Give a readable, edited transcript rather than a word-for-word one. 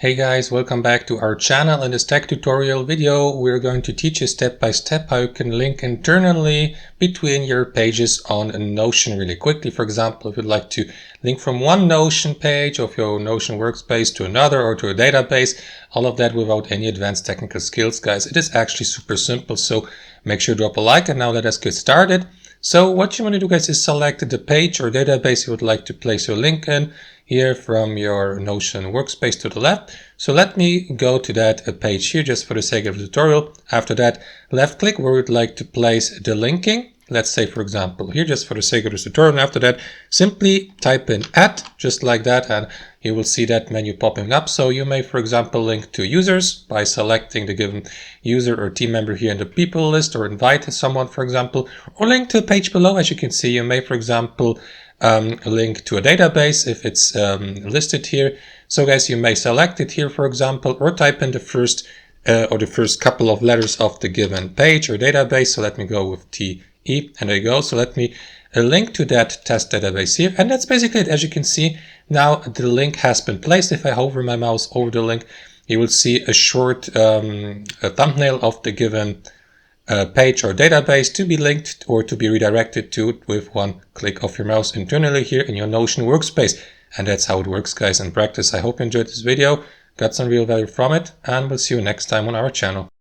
Hey guys, welcome back to our channel. In this tech tutorial video, we're going to teach you step by step how you can link internally between your pages on a Notion really quickly. For example, if you'd like to link from one Notion page of your Notion workspace to another or to a database, all of that without any advanced technical skills, guys. It is actually super simple, so make sure to drop a like, and now let us get started. So what you want to do, guys, is select the page or database you would like to place your link in here from your Notion workspace to the left. So let me go to that page here just for the sake of the tutorial. After that, left click where we'd like to place the linking. Let's say, for example, here just for the sake of this tutorial. And after that, simply type in add, just like that, and you will see that menu popping up. So you may, for example, link to users by selecting the given user or team member here in the people list, or invite someone, for example, or link to the page below. As you can see, you may, for example, link to a database if it's listed here. So guys, you may select it here, for example, or type in the first couple of letters of the given page or database. So let me go with TE, and there you go. So let me link to that test database here, and that's basically it. As you can see, now the link has been placed. If I hover my mouse over the link, you will see a short a thumbnail of the given page or database to be linked or to be redirected to with one click of your mouse internally here in your Notion workspace. And that's how it works, guys, in practice. I hope you enjoyed this video, got some real value from it, and we'll see you next time on our channel.